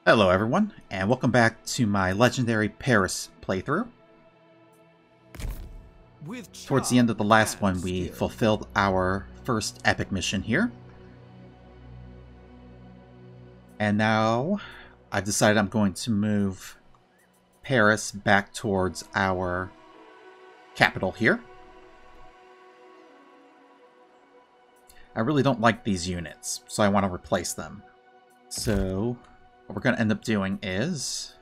Hello everyone, and welcome back to my Legendary Paris playthrough. Towards the end of the last one, we fulfilled our first epic mission here. And now, I've decided I'm going to move Paris back towards our capital here. I really don't like these units, so I want to replace them. So what we're going to end up doing is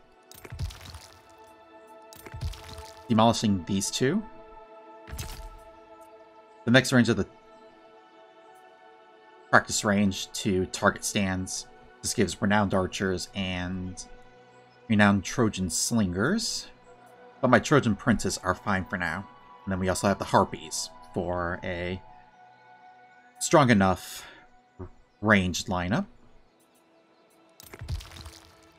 demolishing these two. The next range of the practice range to target stands. This gives renowned archers and renowned Trojan slingers. But my Trojan princes are fine for now. And then we also have the harpies for a strong enough ranged lineup.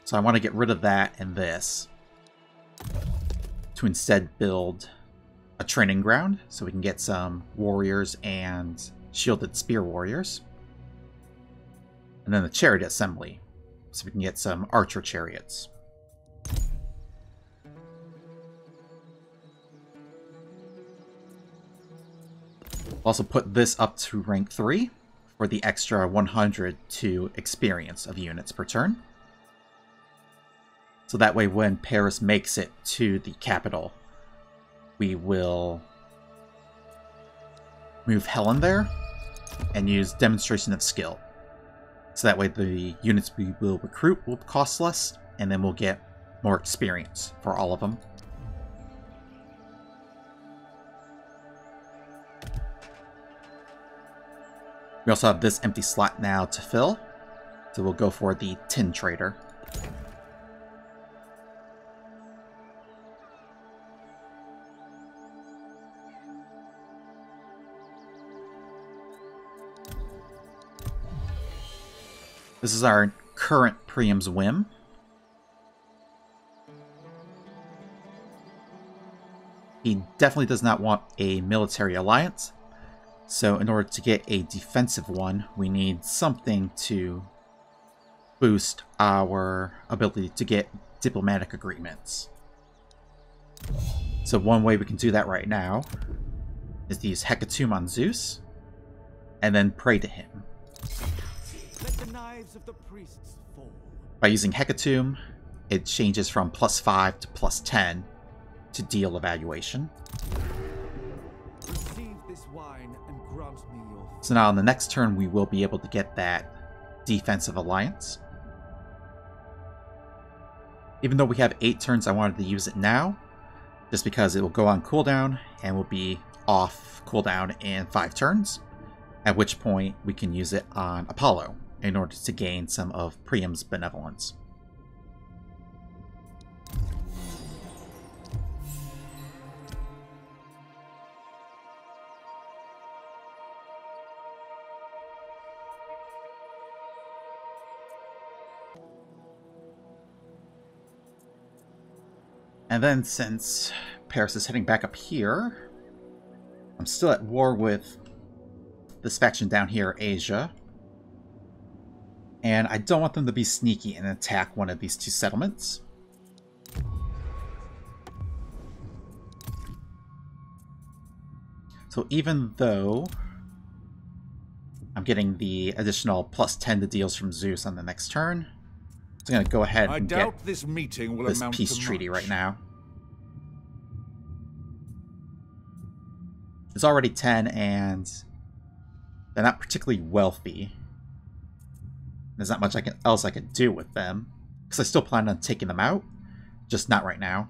So I want to get rid of that and this to instead build a training ground so we can get some warriors and shielded spear warriors. And then the chariot assembly so we can get some archer chariots. Also put this up to rank 3 for the extra 100 to experience of units per turn. So that way when Paris makes it to the capital, we will move Helen there and use demonstration of skill. So that way the units we will recruit will cost less, and then we'll get more experience for all of them. We also have this empty slot now to fill, so we'll go for the tin trader. This is our current Priam's whim. He definitely does not want a military alliance, so in order to get a defensive one, we need something to boost our ability to get diplomatic agreements. So one way we can do that right now is to use Hecatomb on Zeus, and then pray to him. Let the knives of the priests fall. By using Hecatomb, it changes from +5 to +10 to deal evaluation. Receive this wine and grant me your... So now on the next turn, we will be able to get that defensive alliance. Even though we have 8 turns, I wanted to use it now, just because it will go on cooldown and will be off cooldown in 5 turns, at which point we can use it on Apollo in order to gain some of Priam's benevolence. And then since Paris is heading back up here, I'm still at war with this faction down here, Asia. And I don't want them to be sneaky and attack one of these 2 settlements. So even though I'm getting the additional +10 to deals from Zeus on the next turn, I'm going to go ahead and get this meeting will this peace treaty right now. It's already 10 and they're not particularly wealthy. There's not much else I can do with them, because I still plan on taking them out, just not right now.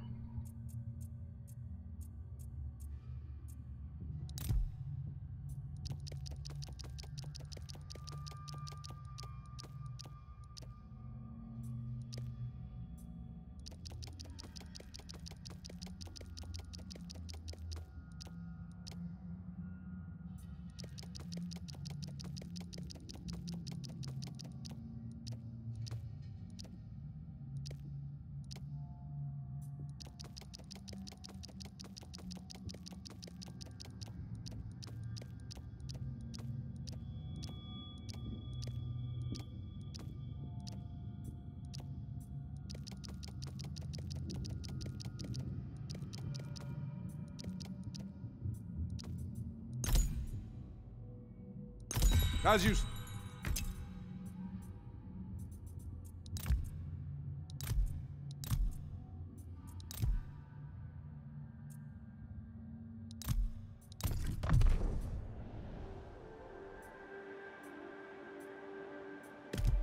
As you...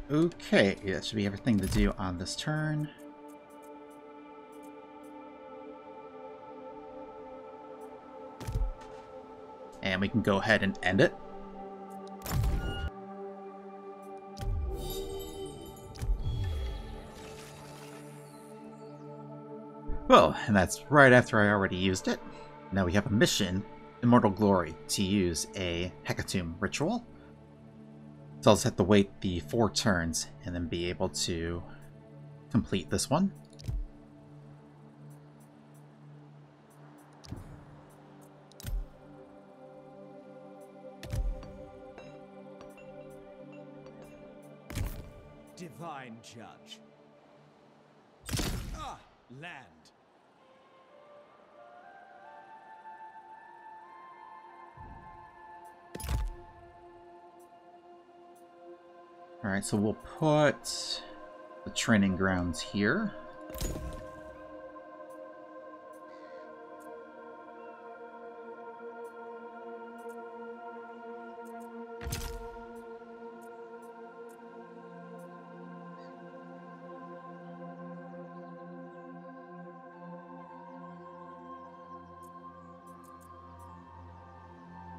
Okay, that should be everything to do on this turn. And we can go ahead and end it. Well, and that's right after I already used it. Now we have a mission, Immortal Glory, to use a Hecatomb ritual. So I'll just have to wait the 4 turns and then be able to complete this one. Divine Judge. Ah, land. Alright, so we'll put the training grounds here.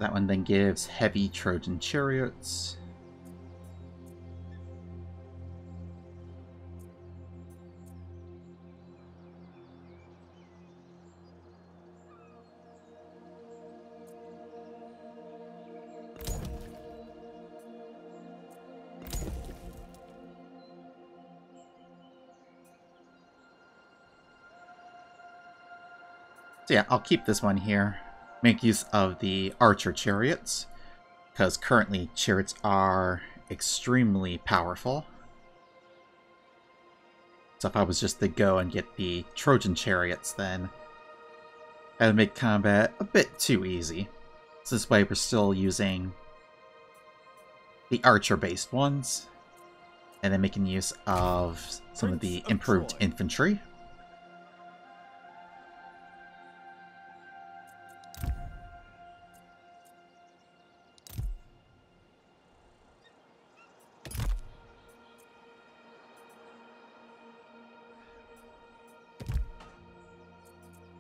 That one then gives heavy Trojan chariots. So yeah, I'll keep this one here. Make use of the archer chariots, because currently chariots are extremely powerful. So if I was just to go and get the Trojan chariots, then that would make combat a bit too easy. So this way we're still using the archer-based ones, and then making use of some of the improved infantry.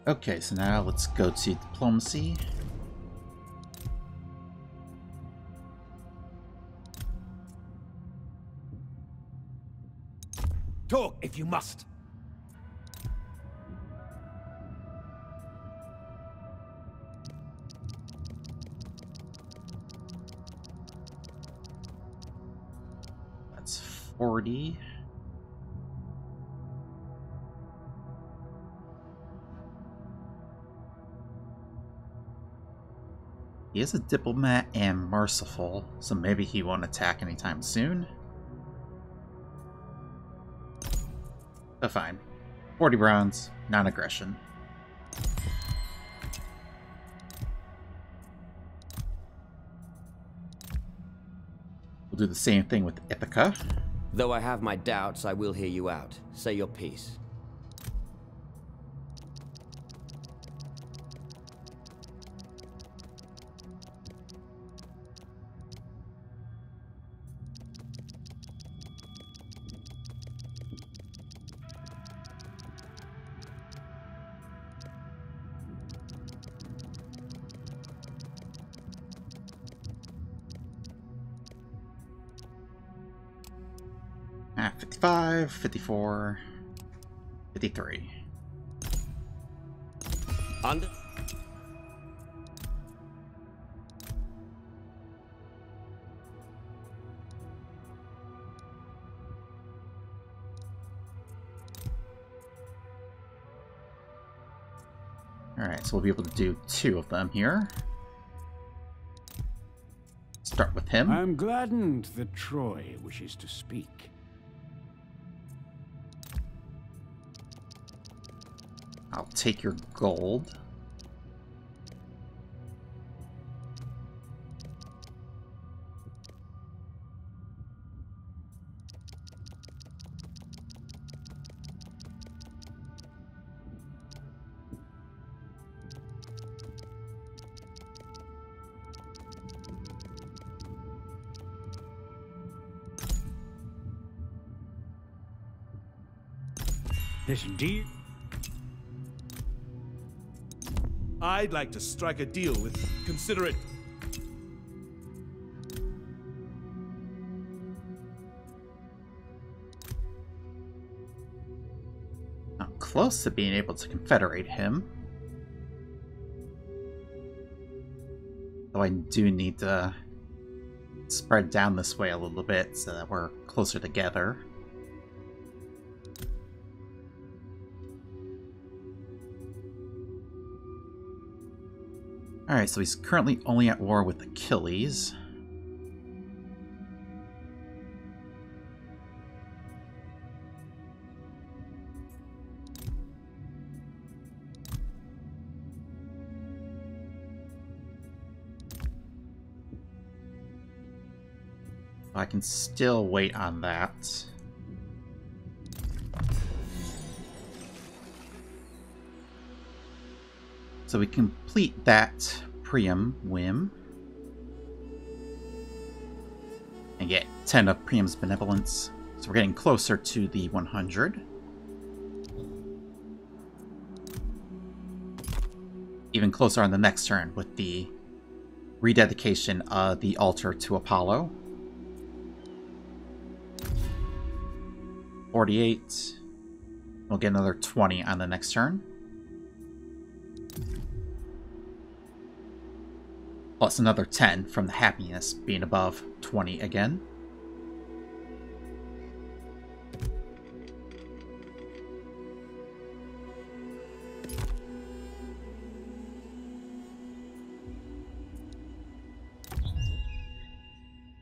Okay, so now let's go to diplomacy. Talk if you must. That's 40. He is a diplomat and merciful, so maybe he won't attack anytime soon. But fine. 40 bronze, non-aggression. We'll do the same thing with Ithaca. Though I have my doubts, I will hear you out. Say your piece. Ah, 55, 54, 53. Under. Alright, so we'll be able to do 2 of them here. Start with him. I'm gladdened that Troy wishes to speak. I'll take your gold. This deal. I'd like to strike a deal with... Consider it... I'm close to being able to confederate him. Though I do need to spread down this way a little bit so that we're closer together. Alright, so he's currently only at war with Achilles. I can still wait on that. So we complete that Priam whim. And get 10 of Priam's benevolence. So we're getting closer to the 100. Even closer on the next turn with the rededication of the altar to Apollo. 48. We'll get another 20 on the next turn. Plus another 10 from the happiness being above 20 again.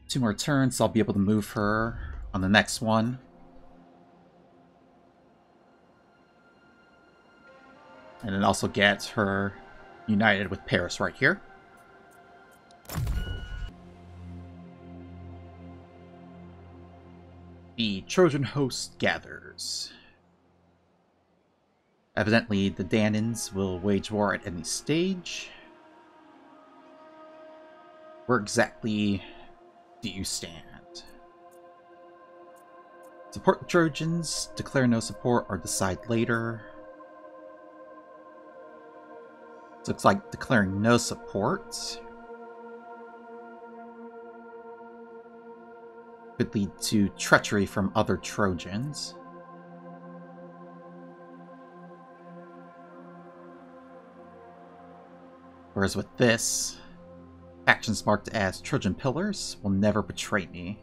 Two more turns, so I'll be able to move her on the next one. And then also get her united with Paris right here. The Trojan host gathers. Evidently, the Danans will wage war at any stage. Where exactly do you stand? Support the Trojans, declare no support, or decide later. It looks like declaring no support could lead to treachery from other Trojans. Whereas with this, actions marked as Trojan pillars will never betray me.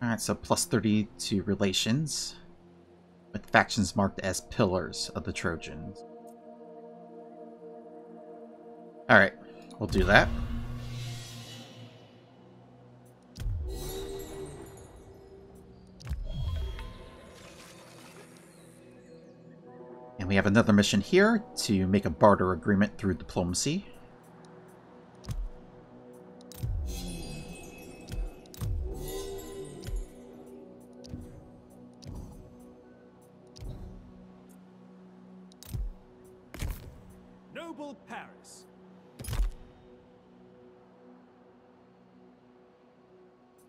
Alright, so plus 30 to relations, with factions marked as pillars of the Trojans. Alright, we'll do that. And we have another mission here to make a barter agreement through diplomacy. Noble Paris.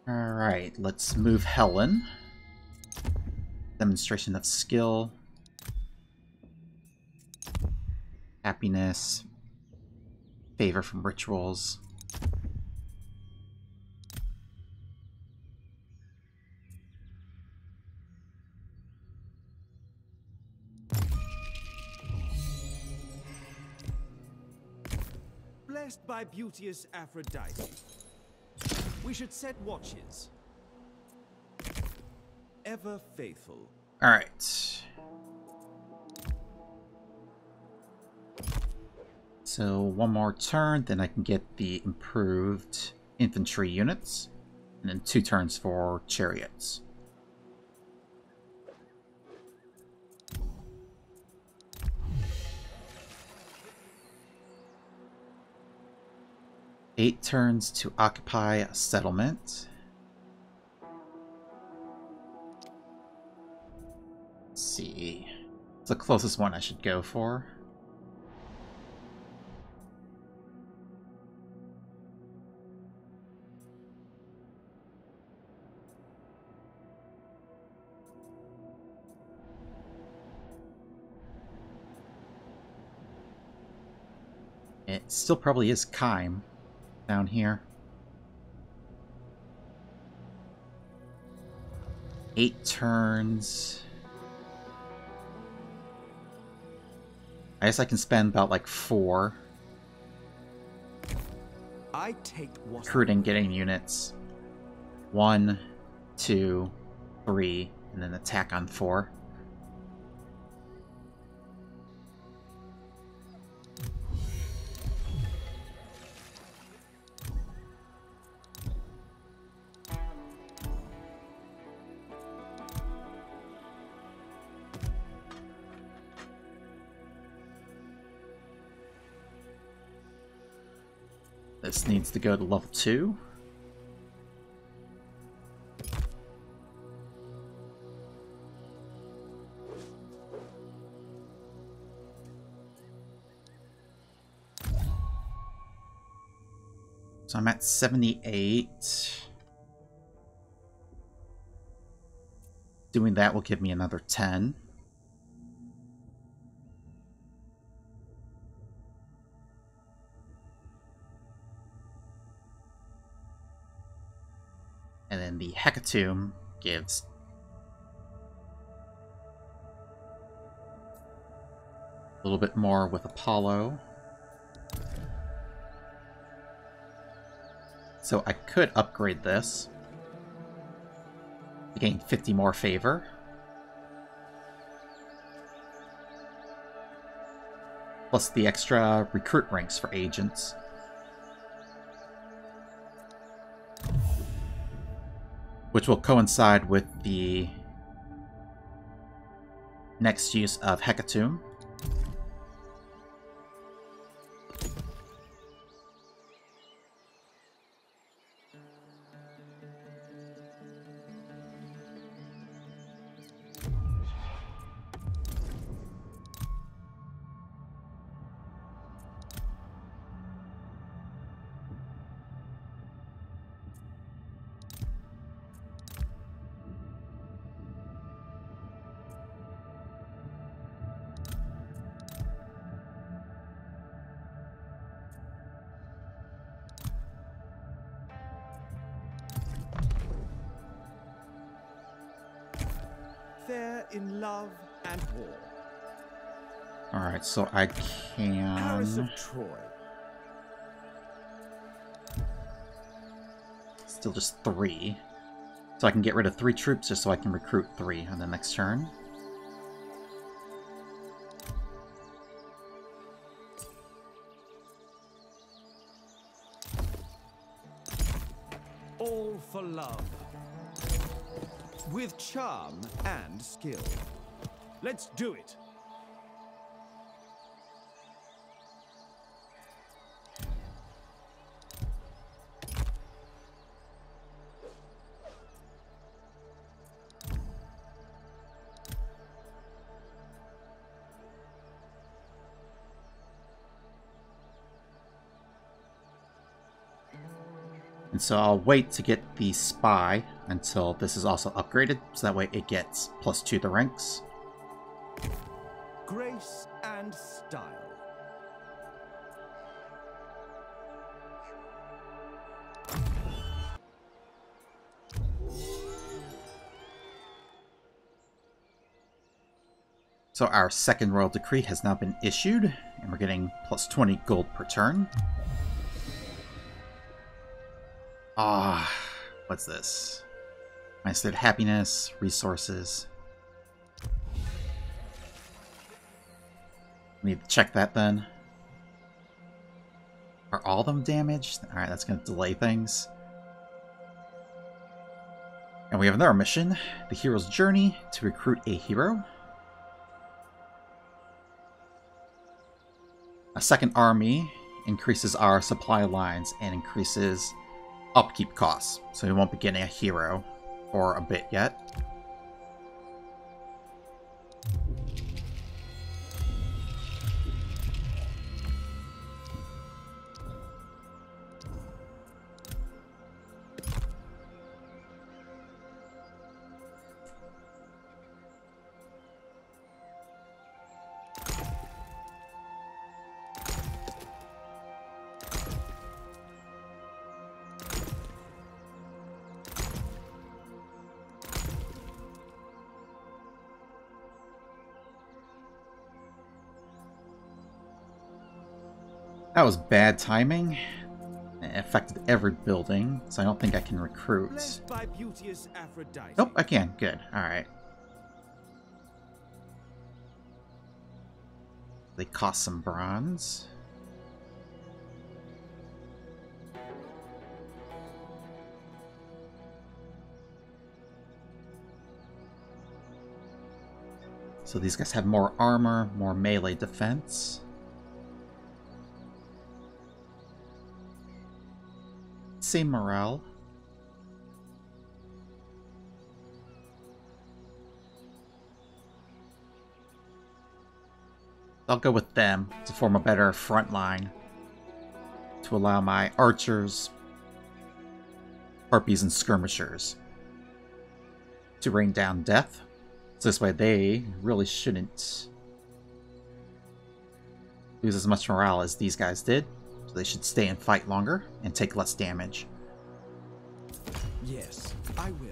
Alright, let's move Helen. Demonstration of skill. Happiness. Favor from rituals. Blessed by beauteous Aphrodite. We should set watches. Ever faithful. Alright. So one more turn, then I can get the improved infantry units. And then 2 turns for chariots. Eight turns to occupy a settlement. Let's see. It's the closest one I should go for. It still probably is Kime down here. 8 turns. I guess I can spend about like 4 I take what recruiting, getting units. 1, 2, 3, and then attack on 4. This needs to go to level 2. So I'm at 78. Doing that will give me another 10. And then the Hecatomb gives a little bit more with Apollo. So I could upgrade this to gain 50 more favor. Plus the extra recruit ranks for agents. Which will coincide with the next use of Hecatomb. fair in love and war. Alright, so I Paris can... of Troy. Still just 3. So I can get rid of 3 troops just so I can recruit 3 on the next turn. All for love. With charm and skill. Let's do it. And so I'll wait to get the Spy until this is also upgraded, so that way it gets +2 to ranks. Grace and style. So our second royal decree has now been issued, and we're getting +20 gold per turn. Ah, what's this? -3 happiness, resources. Need to check that then. Are all of them damaged? Alright, that's going to delay things. And we have another mission, the hero's journey to recruit a hero. A second army increases our supply lines and increases upkeep costs, so we won't be getting a hero for a bit yet. That was bad timing. It affected every building, so I don't think I can recruit. Blessed by beauteous Aphrodite. Nope, I can. Good. Alright. They cost some bronze. So these guys have more armor, more melee defense. Same morale. I'll go with them to form a better front line to allow my archers, harpies, and skirmishers to rain down death. So this way they really shouldn't lose as much morale as these guys did. So they should stay and fight longer and take less damage. Yes, I will.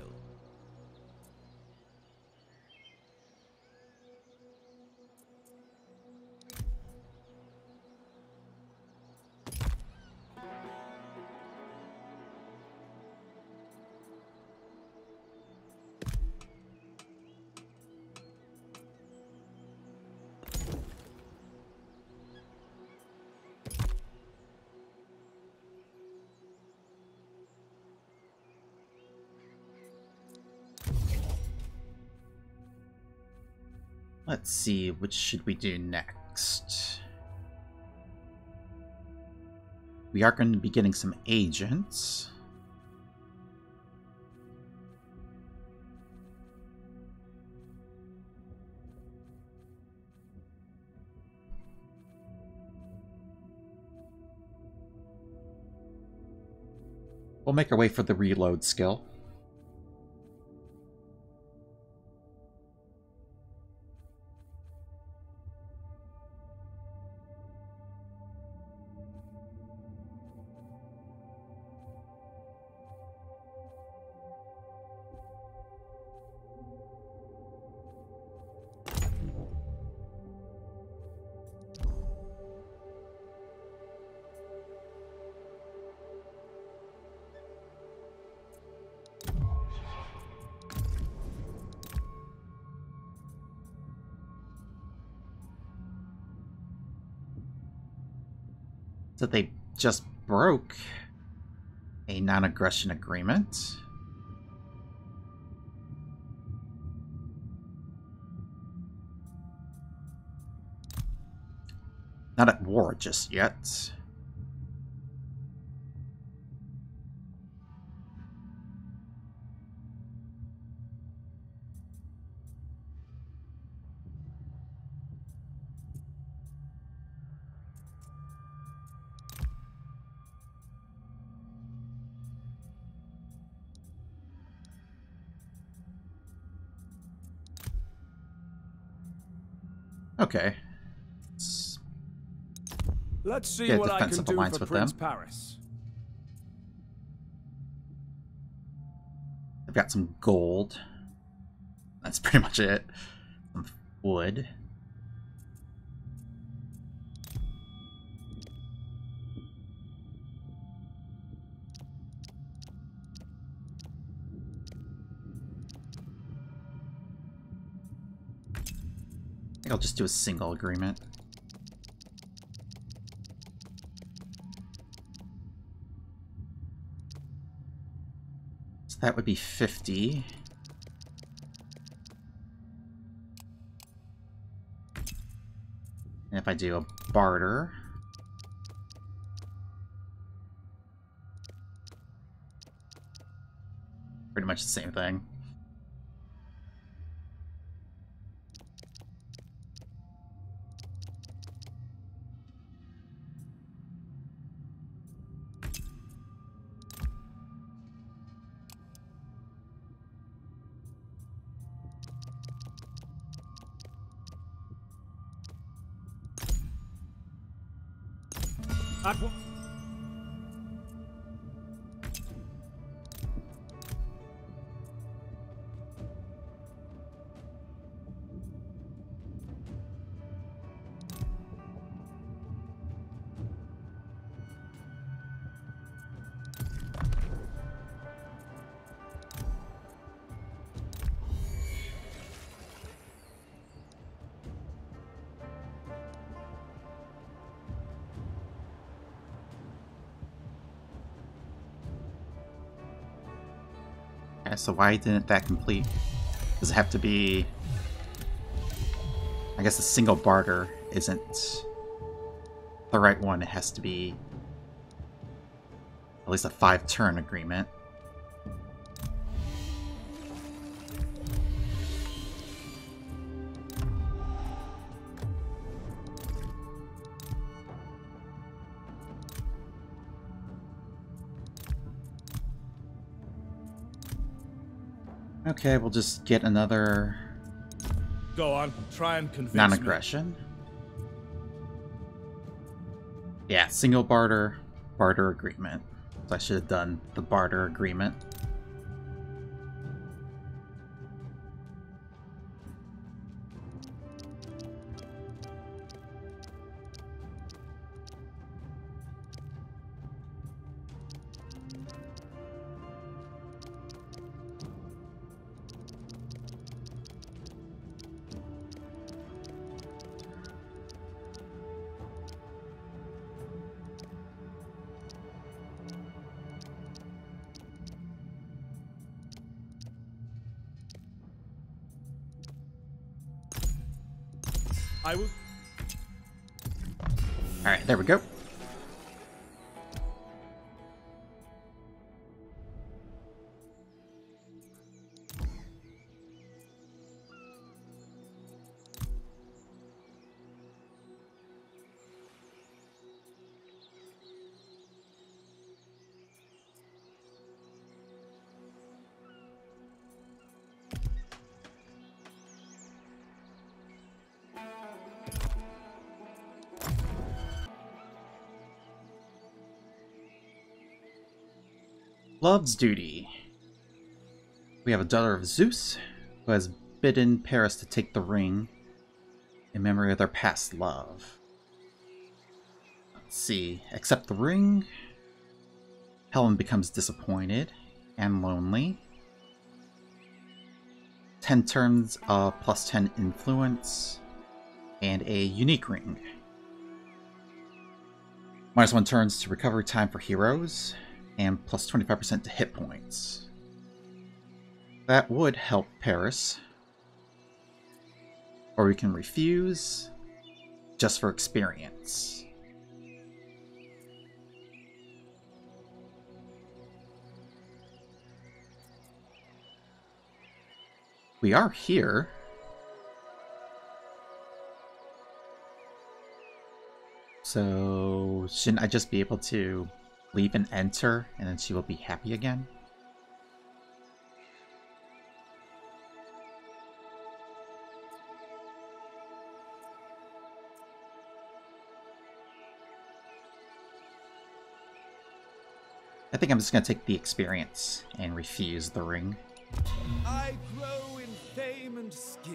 Let's see, which should we do next? We are going to be getting some agents. We'll make our way for the reload skill. So they just broke a non-aggression agreement. Not at war just yet. Okay. Let's see Get a what I can defensive do alliance for with Prince them. Paris. I've got some gold. That's pretty much it. Some wood. I think I'll just do a single agreement. So that would be 50. And if I do a barter, pretty much the same thing. Okay, so why didn't that complete? Does it have to be... I guess a single barter isn't the right one. It has to be at least a 5-turn agreement. Okay, we'll just get another Go on, try and convince me. non-aggression. Yeah, single barter, barter agreement. So I should have done the barter agreement. I will. Alright, there we go. Love's duty. We have a daughter of Zeus who has bidden Paris to take the ring in memory of their past love. Let's see. Accept the ring. Helen becomes disappointed and lonely. 10 turns of plus 10 influence and a unique ring. -1 turns to recovery time for heroes and plus 25% to hit points. That would help Paris. Or we can refuse just for experience. We are here. So shouldn't I just be able to leave and enter, and then she will be happy again? I think I'm just going to take the experience and refuse the ring. I grow in fame and skill.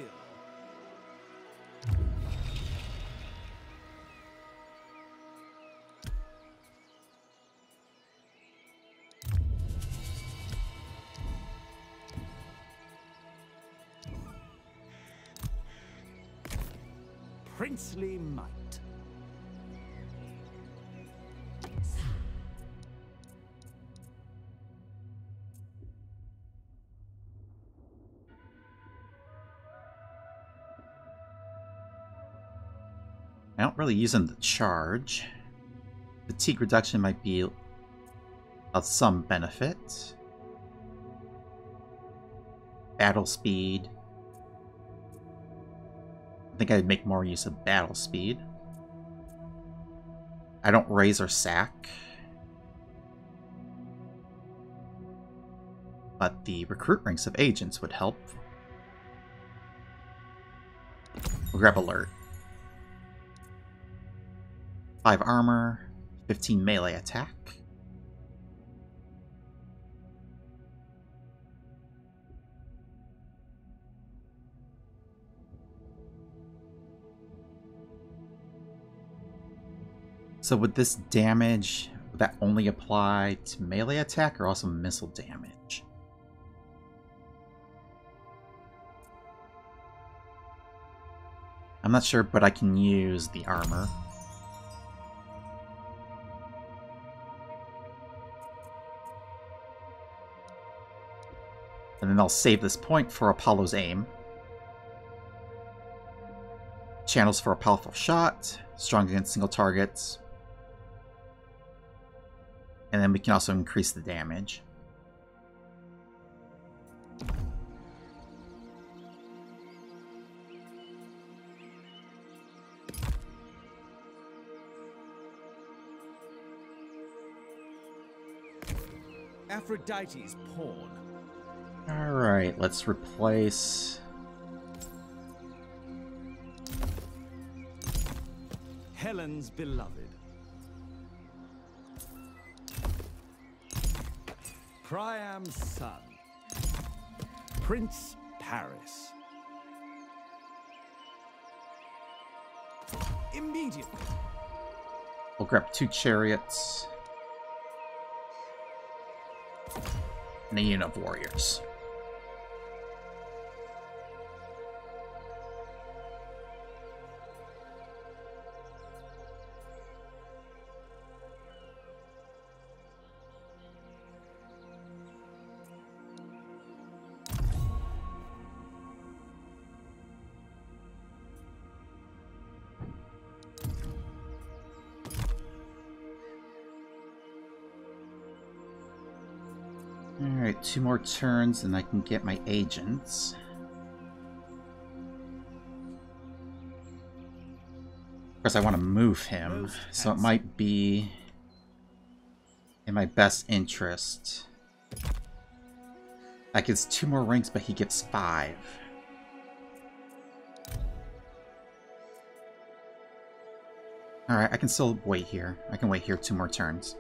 Princely might. I don't really use them to charge. Fatigue reduction might be of some benefit. Battle speed. I think I'd make more use of battle speed. I don't raise or sack. But the recruit ranks of agents would help. We'll grab alert. 5 armor, 15 melee attack. So would this damage, would that only apply to melee attack or also missile damage? I'm not sure, but I can use the armor. And then I'll save this point for Apollo's aim. Channels for a powerful shot, strong against single targets. And then we can also increase the damage. Aphrodite's pawn. Alright, let's replace... Helen's beloved. Priam's son. Prince Paris. Immediately. We'll grab 2 chariots. And a unit of warriors. Alright, 2 more turns and I can get my agents. Of course, I want to move him, so it might be in my best interest. That gets 2 more ranks, but he gets 5. Alright, I can still wait here. I can wait here 2 more turns.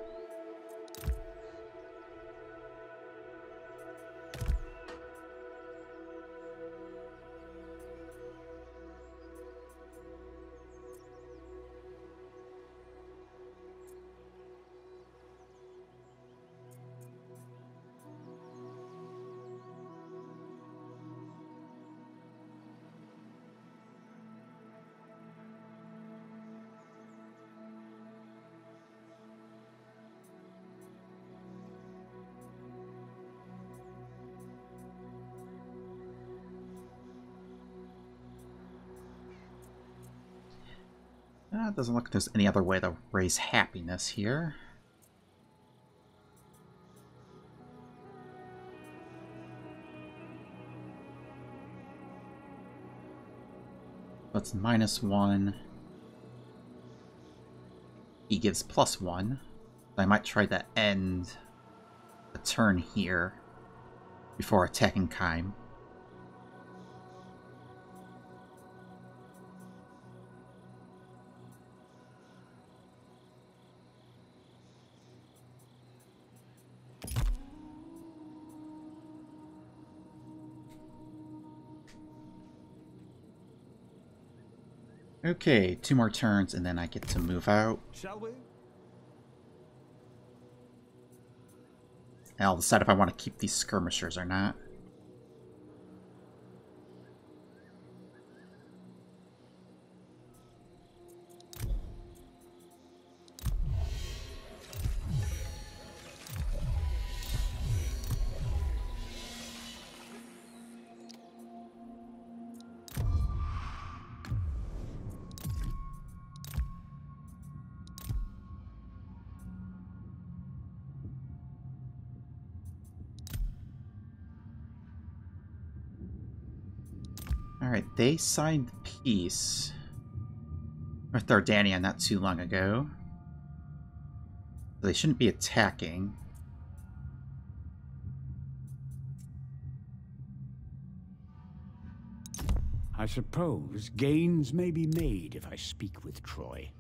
It doesn't look like there's any other way to raise happiness here. That's -1. He gives +1. I might try to end the turn here before attacking Kime. Okay, 2 more turns and then I get to move out. Shall we? And I'll decide if I want to keep these skirmishers or not. Alright, they signed peace with Dardania not too long ago. So they shouldn't be attacking. I suppose gains may be made if I speak with Troy.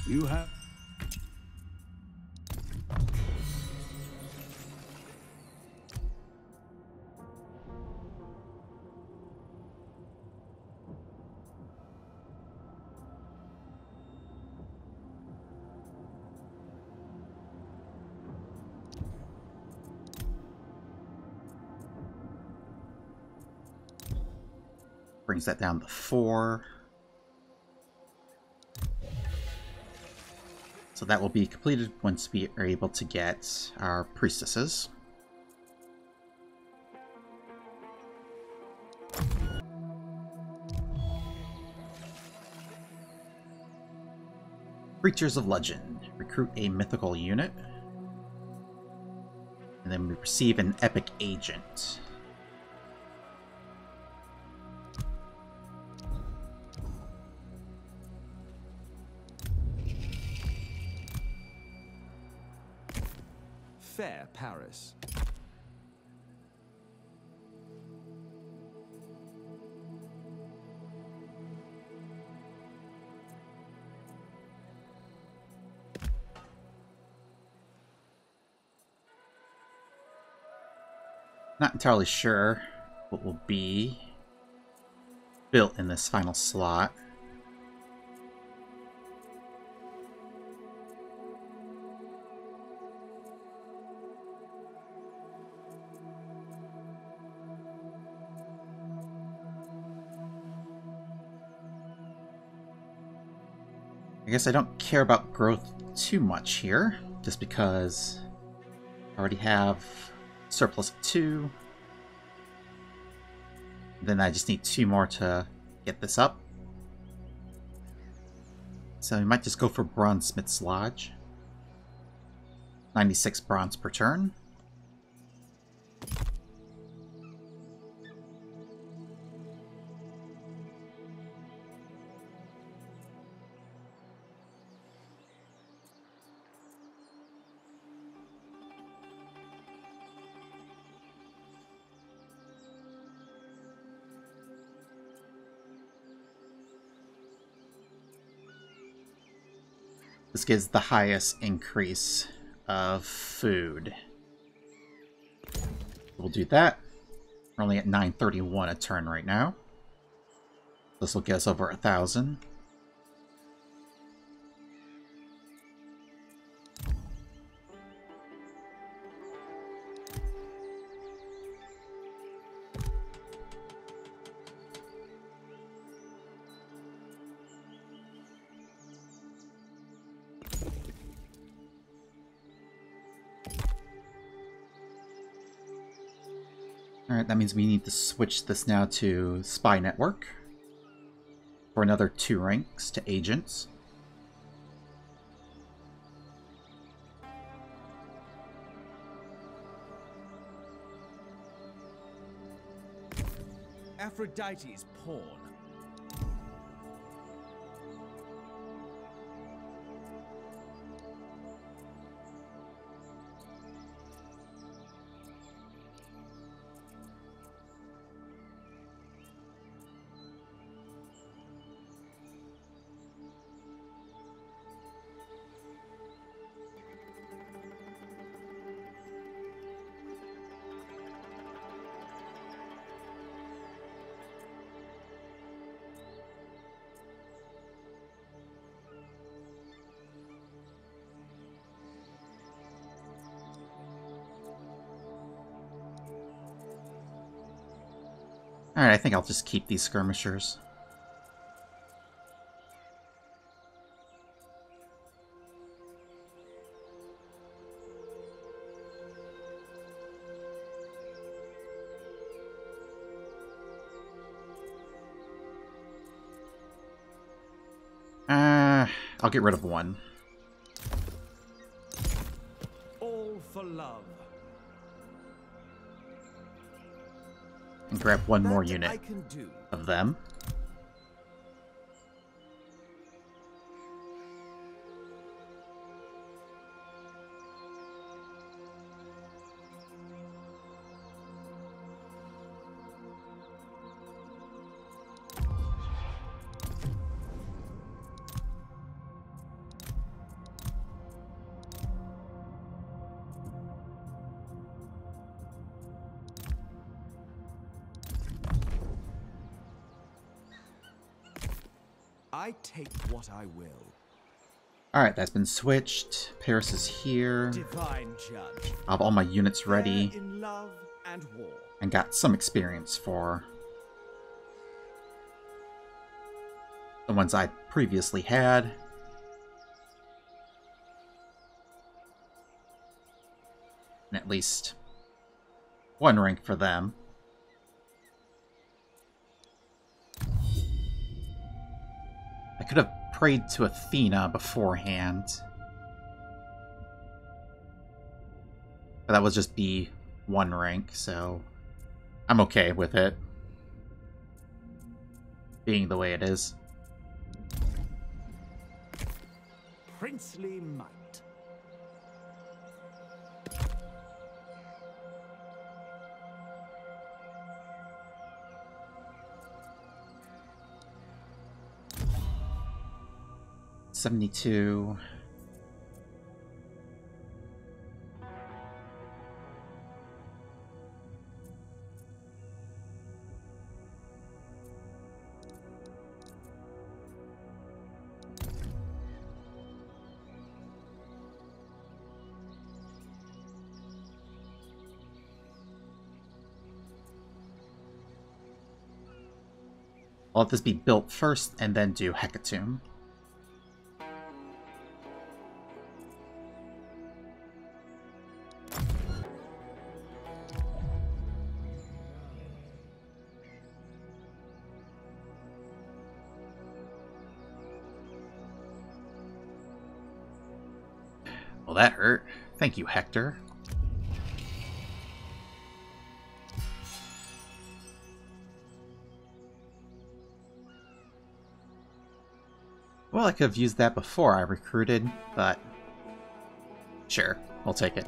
You have... Bring brings that down to 4. So that will be completed once we are able to get our priestesses. Creatures of Legend. Recruit a mythical unit. And then we receive an epic agent. Fair Paris. Not entirely sure what will be built in this final slot. I guess I don't care about growth too much here, just because I already have surplus of 2. Then I just need 2 more to get this up. So we might just go for Bronzesmith's Lodge. 96 bronze per turn. This gives the highest increase of food. We'll do that. We're only at 931 a turn right now. This will get us over 1,000. Alright, that means we need to switch this now to Spy Network for another 2 ranks to Agents. Aphrodite's pawn. Alright, I think I'll just keep these skirmishers. I'll get rid of 1. All for love. And grab 1 more That unit I can do. of them. I take what I will. Alright, that's been switched. Paris is here. Divine judge. I have all my units ready. Fair in love and war. And got some experience for the ones I previously had. And at least one rank for them. I could have prayed to Athena beforehand. But that would just be one rank, so I'm okay with it being the way it is. Princely might. $72. I'll let this be built first and then do Hecatomb. Well, that hurt. Thank you, Hector. Well, I could have used that before I recruited, but sure, I'll take it.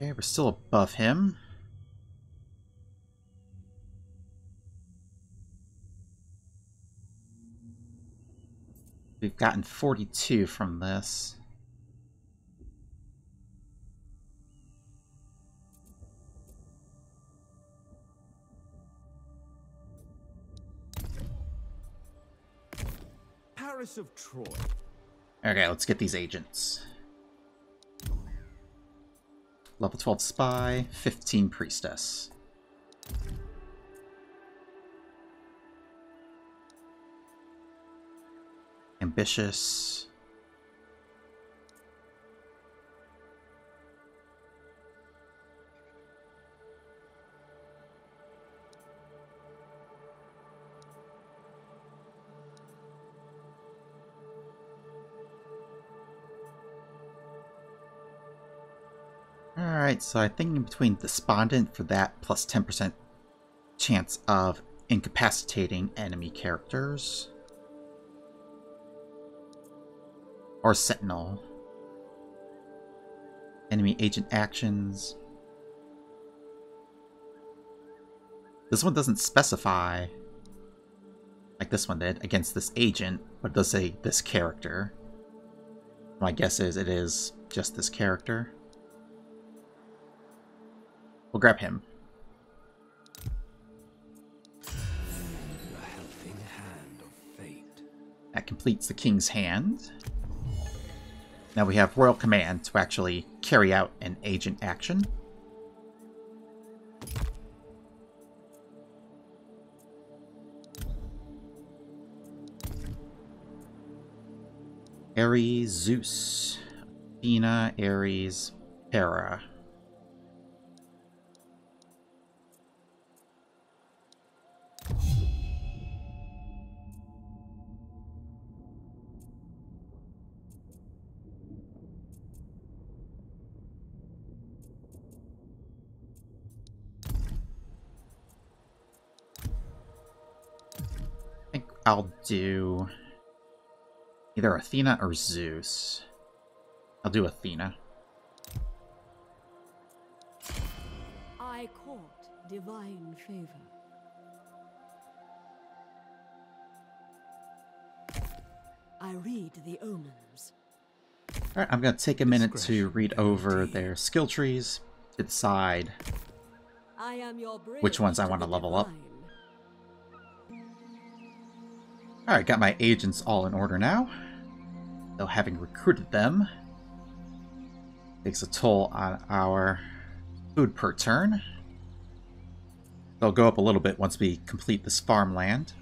Okay, we're still above him. We've gotten 42 from this. Paris of Troy. Okay, let's get these agents. Level 12 Spy, 15 Priestess. Ambitious. Alright, so I think in between Despondent for that plus 10% chance of incapacitating enemy characters. Or Sentinel. Enemy agent actions. This one doesn't specify, like this one did, against this agent, but it does say this character. My guess is it is just this character. We'll grab him. The helping hand of fate. That completes the King's Hand. Now we have Royal Command to actually carry out an agent action. Ares, Zeus, Athena, Ares, Hera. I think I'll do either Athena or Zeus. I'll do Athena. I court divine favor. I read the omens. Alright, I'm going to take a minute to read over their skill trees to decide I am your bridge which ones I to want to the level up. divine. Alright, got my agents all in order now. Though having recruited them takes a toll on our food per turn. They'll go up a little bit once we complete this farmland.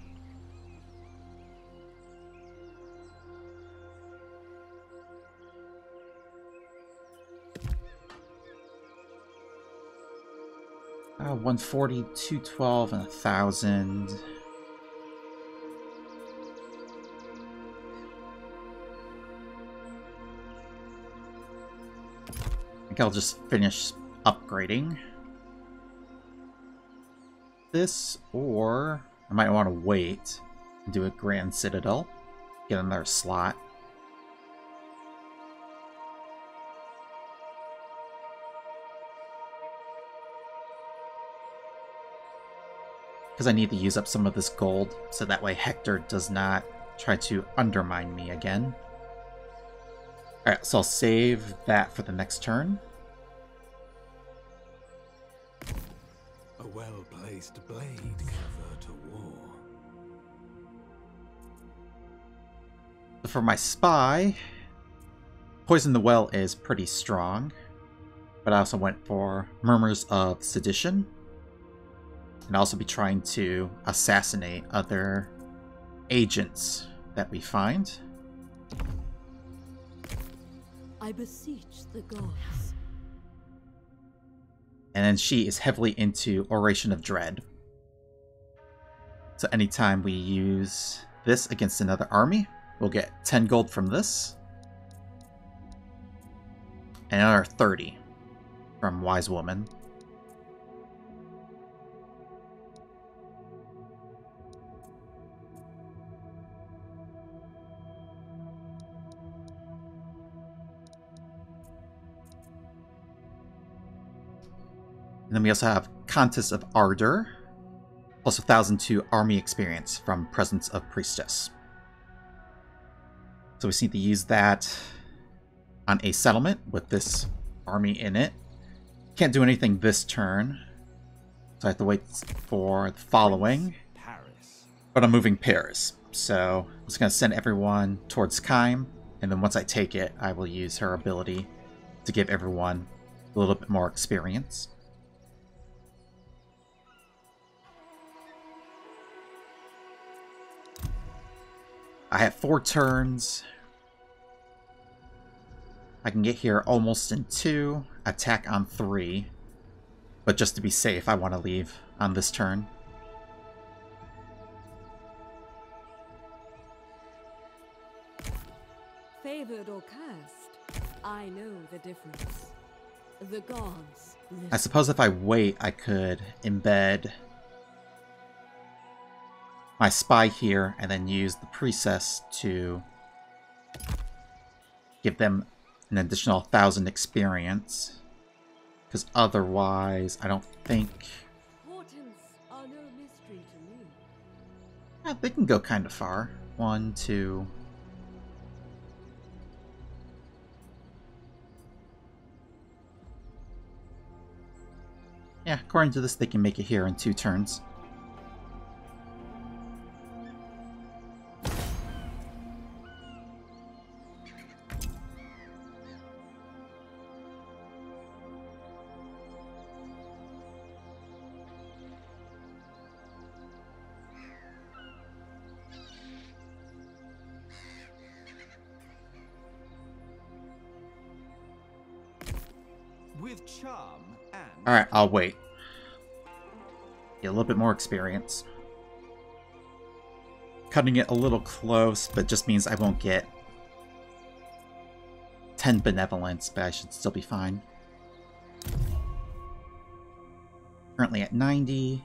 Uh, 140, 212, and 1,000. I think I'll just finish upgrading this, or I might want to wait and do a Grand Citadel, get another slot. Because I need to use up some of this gold, so that way Hector does not try to undermine me again. Alright, so I'll save that for the next turn. A well-placed blade can avert a war. For my spy, Poison the Well is pretty strong, but I also went for Murmurs of Sedition, and also be trying to assassinate other agents that we find. I beseech the gods. And then she is heavily into Oration of Dread. So anytime we use this against another army, we'll get 10 gold from this. And another 30 from Wise Woman. And then we also have Contest of Ardor, plus 1,000 to Army Experience from Presence of Priestess. So we just need to use that on a settlement with this army in it. Can't do anything this turn, so I have to wait for the following. Paris. But I'm moving Paris, so I'm just going to send everyone towards Kime, and then once I take it, I will use her ability to give everyone a little bit more experience. I have 4 turns. I can get here almost in 2, attack on 3. But just to be safe, I want to leave on this turn. Favored or cursed, I know the difference. The gods listen. I suppose if I wait, I could embed my spy here and then use the priestess to give them an additional 1,000 experience. Because otherwise, I don't think... Portents are no mystery to me. Yeah, they can go kind of far. 1, 2... Yeah, according to this, they can make it here in 2 turns. With charm and Alright, I'll wait. Get a little bit more experience. Cutting it a little close, but just means I won't get 10 benevolence, but I should still be fine. Currently at 90.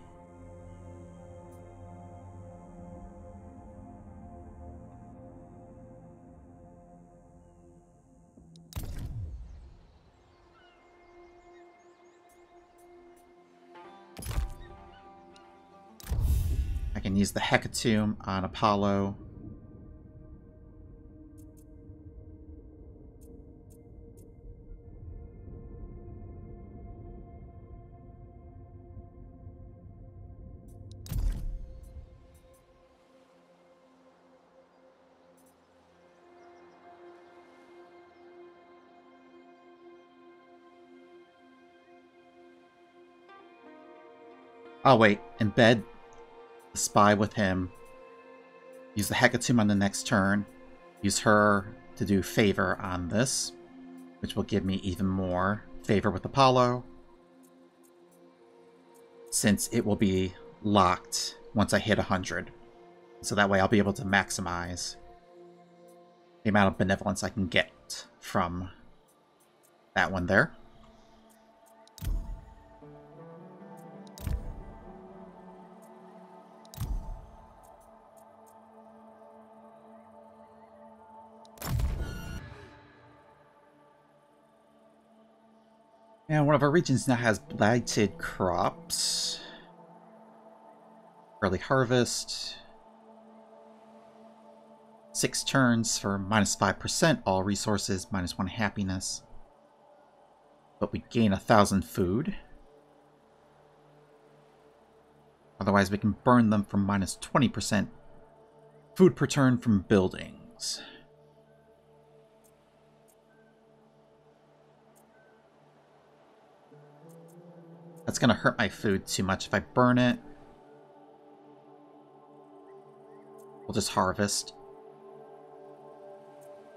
I can use the Hecatomb on Apollo. I'll wait. Embed the spy with him. Use the Hecatomb on the next turn. Use her to do favor on this, which will give me even more favor with Apollo, since it will be locked once I hit 100. So that way I'll be able to maximize the amount of benevolence I can get from that one there. And one of our regions now has blighted crops. Early harvest. 6 turns for -5%, all resources, -1 happiness. But we gain 1,000 food. Otherwise we can burn them for -20% food per turn from buildings. That's going to hurt my food too much if I burn it. We'll just harvest.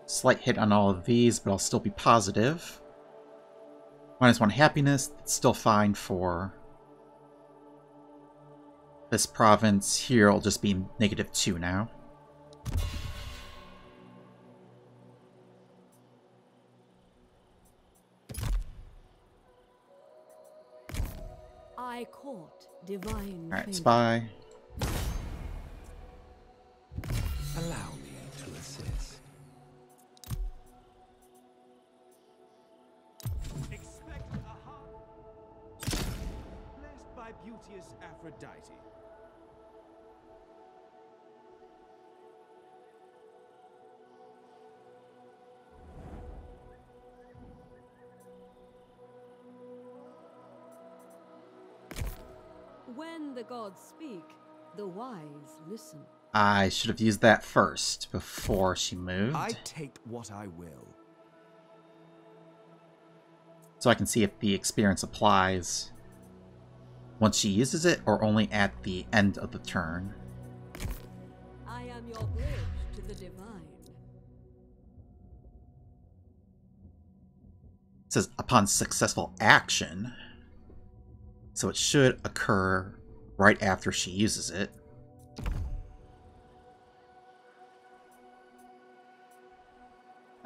Slight hit on all of these, but I'll still be positive. -1 happiness, it's still fine for this province. Here it'll just be -2 now. I court divine Alright, favor. spy. Allow me to assist. Expect a heart blessed by beauteous Aphrodite. When the gods speak, the wise listen. I should have used that first, before she moved. I take what I will. So I can see if the experience applies once she uses it, or only at the end of the turn. I am your bridge to the divine. It says, upon successful action. So it should occur right after she uses it.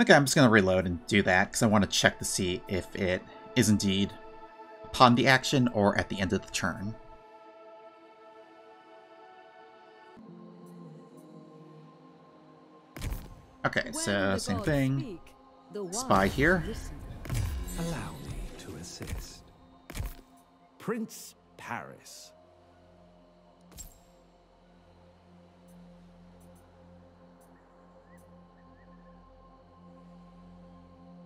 Okay, I'm just going to reload and do that, because I want to check to see if it is indeed upon the action or at the end of the turn. Okay, When so the same gods thing. speak, the Spy wise here. listen. Allow me to assist. Prince Paris.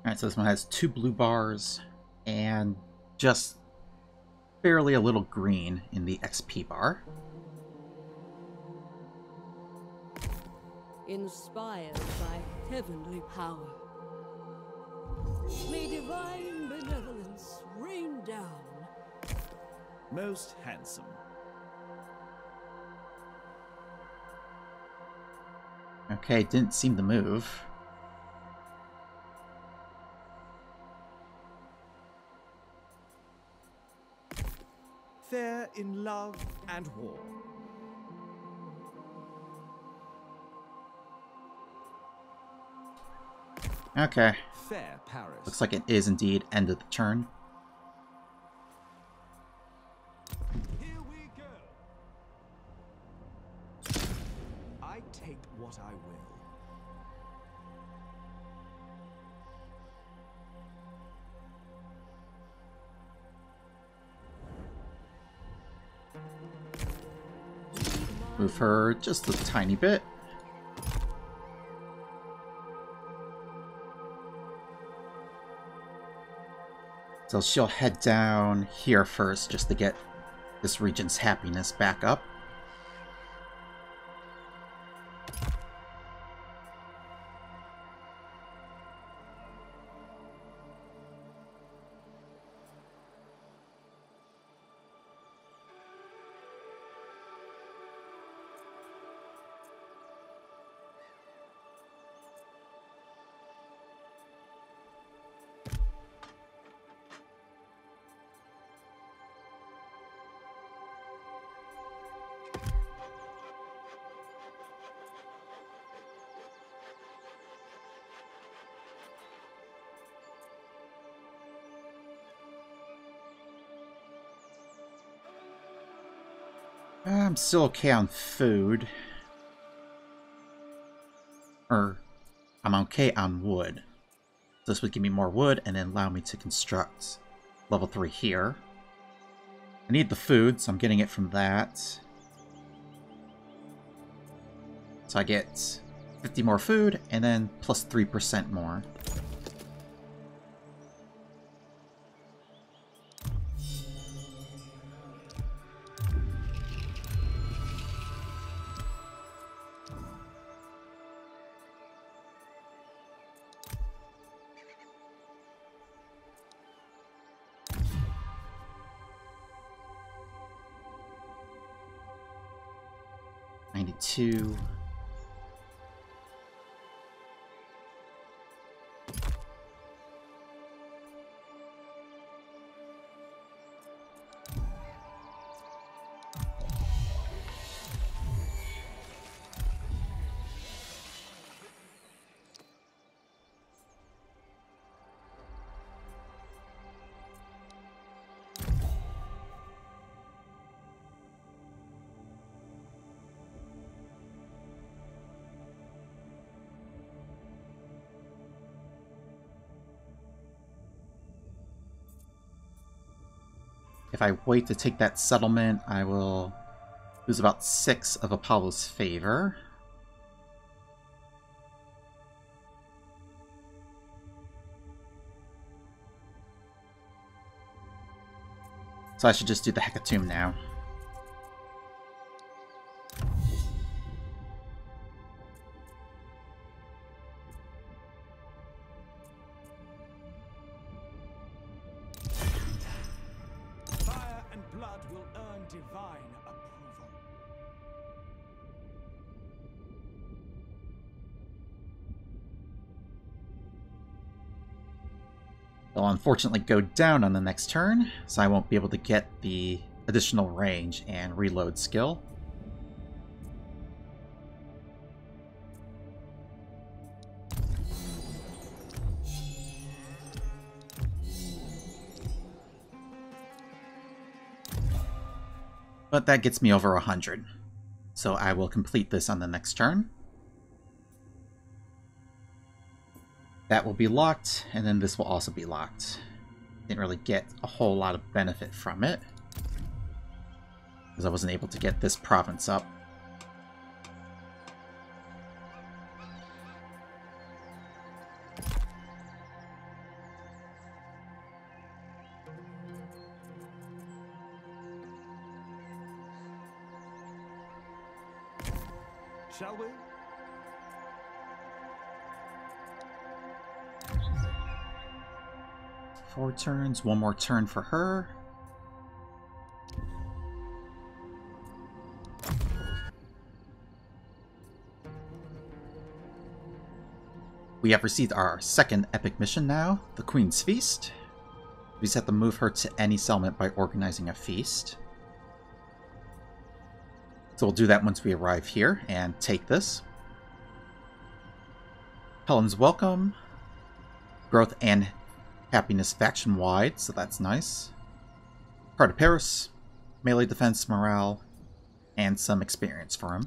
Alright, so this one has 2 blue bars and just barely a little green in the XP bar. Inspired by heavenly power. May divine benevolence rain down. Most handsome. Okay, didn't seem to move. Fair in love and war. Okay, Fair Paris. looks like it is indeed end of the turn. Here we go. I take what I will. Move her just a tiny bit. So she'll head down here first just to get this region's happiness back up. I'm still okay on food. Or, I'm okay on wood. This would give me more wood and then allow me to construct level 3 here. I need the food, so I'm getting it from that. So I get 50 more food and then plus 3% more. $92. If I wait to take that settlement, I will lose about 6 of Apollo's favor. So I should just do the Hecatomb now. Fire and blood will earn divine approval. They'll unfortunately go down on the next turn, so I won't be able to get the additional range and reload skill. But that gets me over 100, so I will complete this on the next turn. That will be locked, and then this will also be locked. Didn't really get a whole lot of benefit from it, because I wasn't able to get this province up. Shall we? Four turns, one more turn for her. We have received our second epic mission now, the Queen's Feast. We just have to move her to any settlement by organizing a feast. So we'll do that once we arrive here and take this. Helen's Welcome. Growth and happiness faction-wide, so that's nice. Heart of Paris. Melee defense, morale, and some experience for him.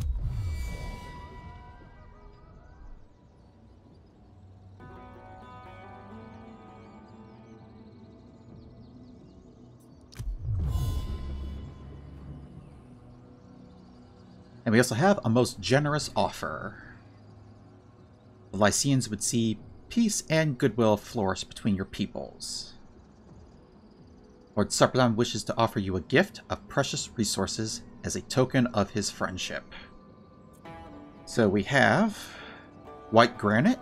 And we also have a most generous offer. The Lycians would see peace and goodwill flourish between your peoples. Lord Sarpedon wishes to offer you a gift of precious resources as a token of his friendship. So we have white granite,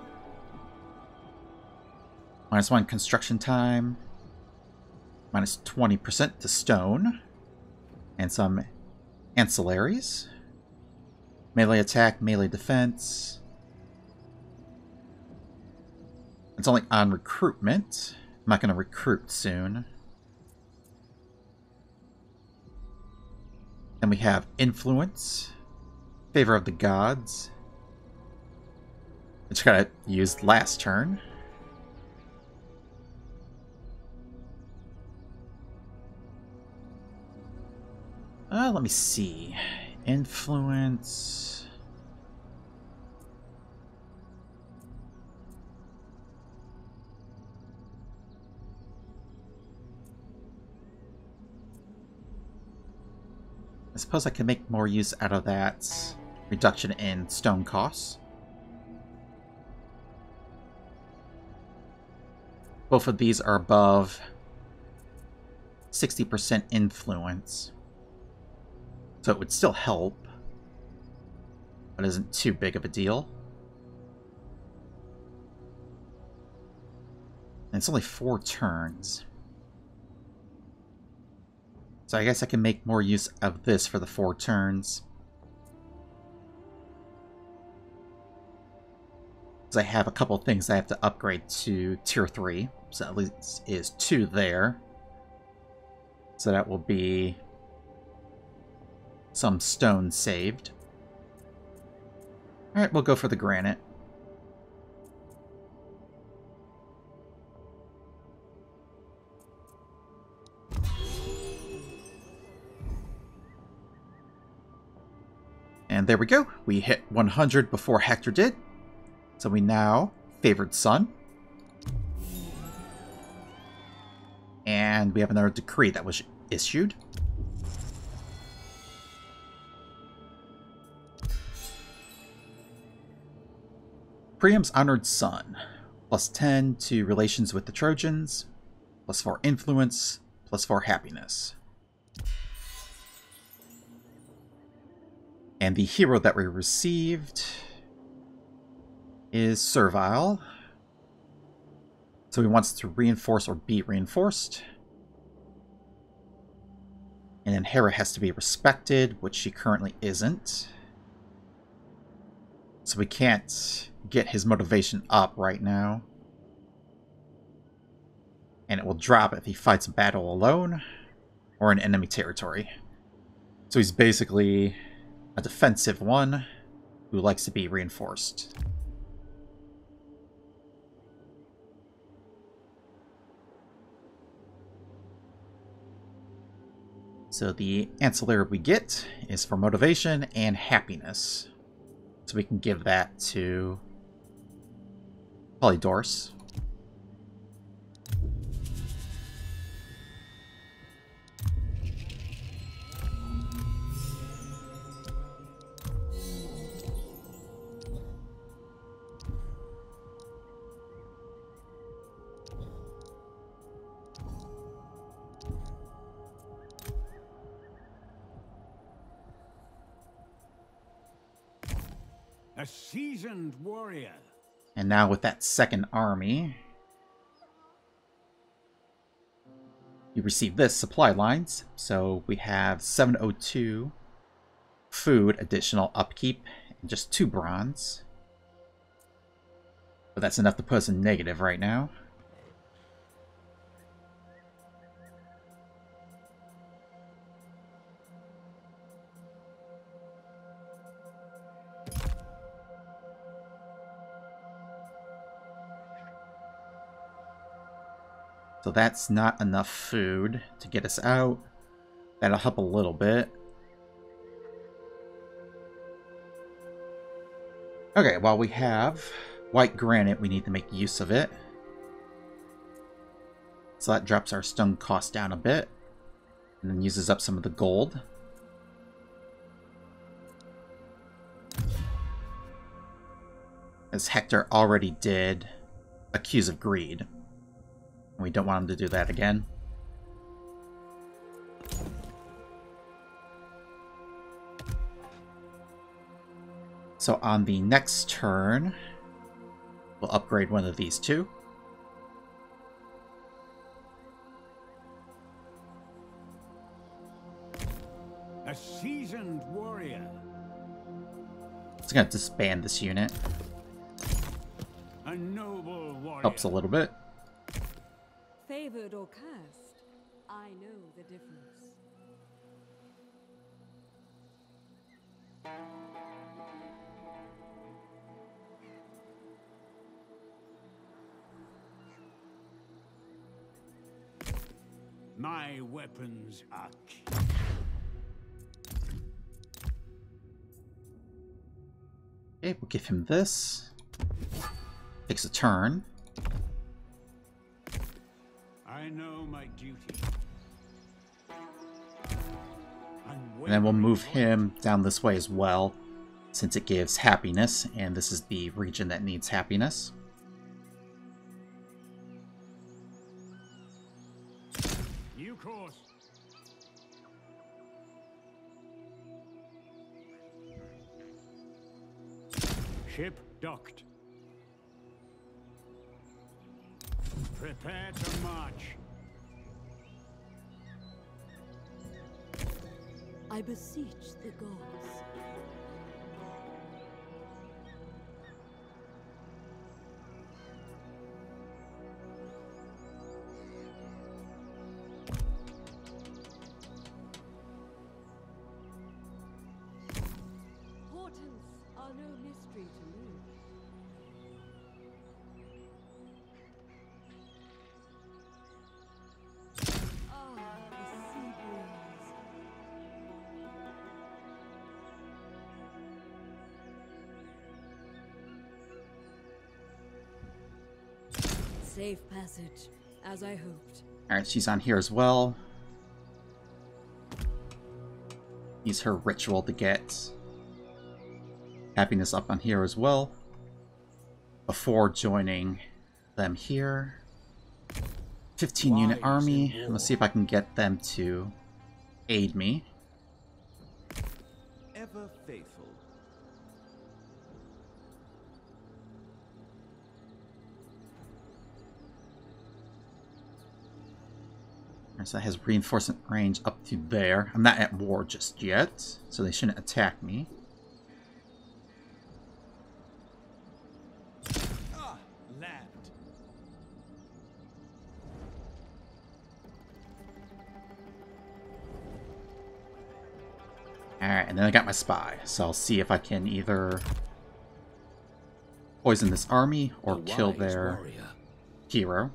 -1 construction time, -20% to stone, and some ancillaries. Melee attack, melee defense. It's only on recruitment. I'm not going to recruit soon. Then we have influence, favor of the gods, which got used last turn. Let me see. Influence. I suppose I can make more use out of that reduction in stone costs. Both of these are above 60% influence. So it would still help, but isn't too big of a deal. And it's only 4 turns. So I guess I can make more use of this for the 4 turns. Because I have a couple of things I have to upgrade to tier 3. So at least is 2 there. So that will be some stone saved. Alright, we'll go for the granite. And there we go. We hit 100 before Hector did. So we now favored son. And we have another decree that was issued. Priam's honored son. +10 to relations with the Trojans. +4 influence. +4 happiness. And the hero that we received is Servile. So he wants to reinforce or be reinforced. And then Hera has to be respected, which she currently isn't. So we can't get his motivation up right now. And it will drop if he fights a battle alone or in enemy territory. So he's basically a defensive one who likes to be reinforced. So the ancillary we get is for motivation and happiness. So we can give that to Polydorus. A seasoned warrior. And now with that second army, you receive this, supply lines. So we have 702 food, additional upkeep, and just 2 bronze. But that's enough to put us in negative right now. So that's not enough food to get us out. That'll help a little bit. Okay, while we have white granite, we need to make use of it. So that drops our stone cost down a bit. And then uses up some of the gold. As Hector already did accuse of greed. We don't want him to do that again. So on the next turn, we'll upgrade one of these 2. A seasoned warrior. It's going to disband this unit. A noble warrior. Helps a little bit. Favored or cursed, I know the difference. My weapons are key. Okay, we'll give him this. Takes a turn. I know my duty. And then we'll move him down this way as well, since it gives happiness, and this is the region that needs happiness. New course. Ship docked. Prepare to march. I beseech the gods. Portents are no mystery to me. Ah, the sea breeze. Safe passage, as I hoped. Alright, she's on here as well. Use her ritual to get happiness up on here as well, before joining them here. 15-unit army. I'm gonna see if I can get them to aid me. Ever faithful. So that has reinforcement range up to there. I'm not at war just yet, so they shouldn't attack me. Ah, land. Alright, and then I got my spy, so I'll see if I can either poison this army or kill their hero.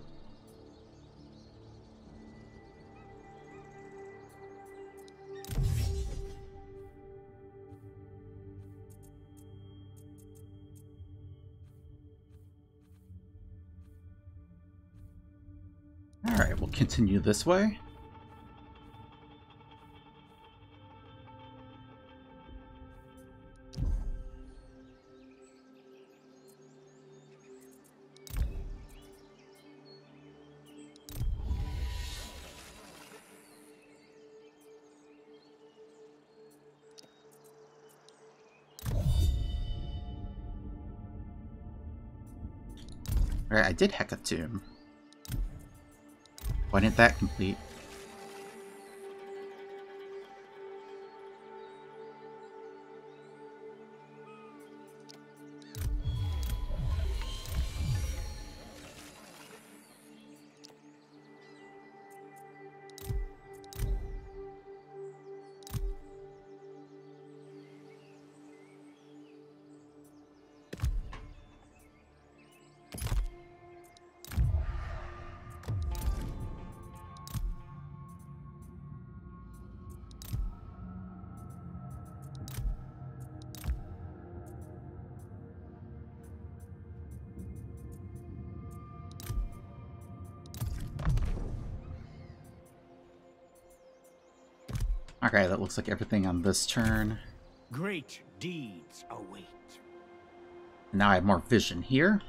Alright, we'll continue this way. Alright, I did Hecatomb. Why didn't that complete? Okay, that looks like everything on this turn. Great deeds await. Now I have more vision here.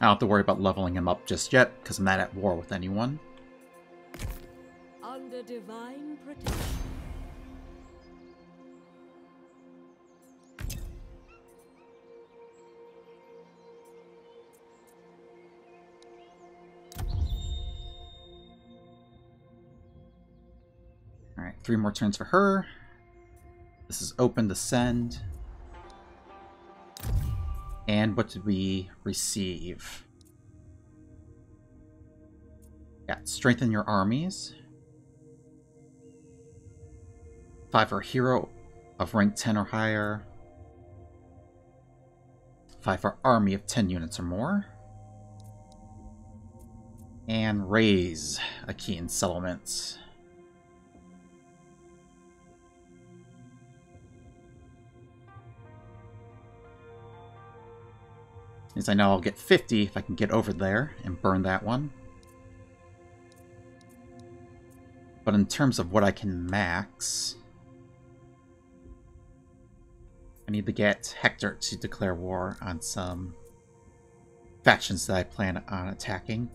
I don't have to worry about leveling him up just yet, because I'm not at war with anyone. Under divine protection. Alright, 3 more turns for her. This is open to send. And what did we receive? Yeah, strengthen your armies. 5 for a hero of rank 10 or higher. 5 for army of 10 units or more. And raise a key in settlements. Means I know I'll get 50 if I can get over there and burn that one. But in terms of what I can max, I need to get Hector to declare war on some factions that I plan on attacking.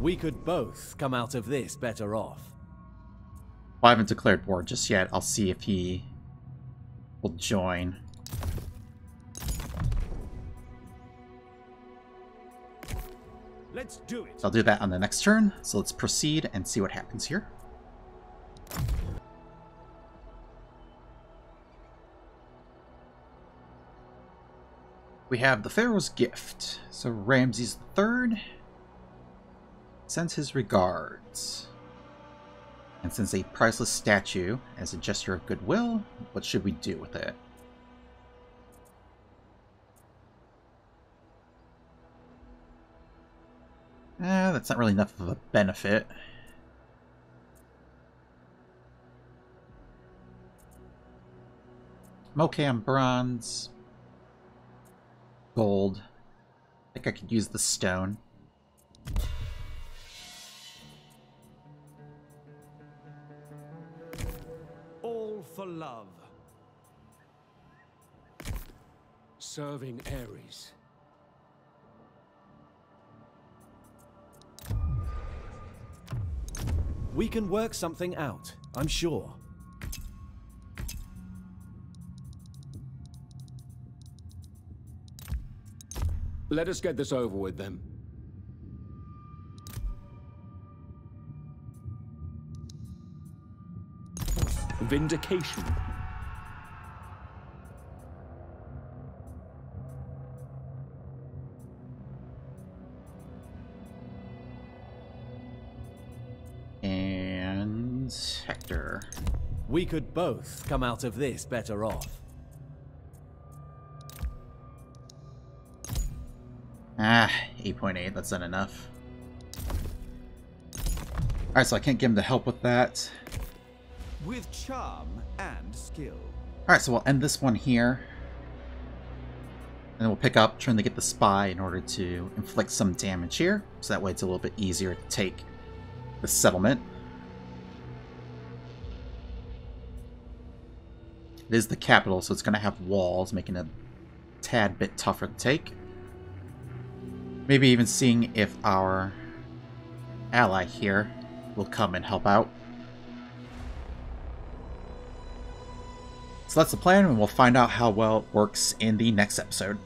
We could both come out of this better off. Well, I haven't declared war just yet. I'll see if he will join. Let's do it. So I'll do that on the next turn. So let's proceed and see what happens here. We have the Pharaoh's Gift. So Ramses III sends his regards and sends a priceless statue as a gesture of goodwill. What should we do with it? That's not really enough of a benefit. I'm okay on bronze. Gold. I think I could use the stone. All for love. Serving Ares. We can work something out, I'm sure. Let us get this over with then. Vindication. And Hector. We could both come out of this better off. Ah, 8.8, that's not enough. Alright, so I can't get him to help with that. With charm and skill. Alright, so we'll end this one here. And then we'll pick up, trying to get the spy in order to inflict some damage here. So that way it's a little bit easier to take the settlement. It is the capital, so it's going to have walls, making it a tad bit tougher to take. Maybe even seeing if our ally here will come and help out. So that's the plan, and we'll find out how well it works in the next episode.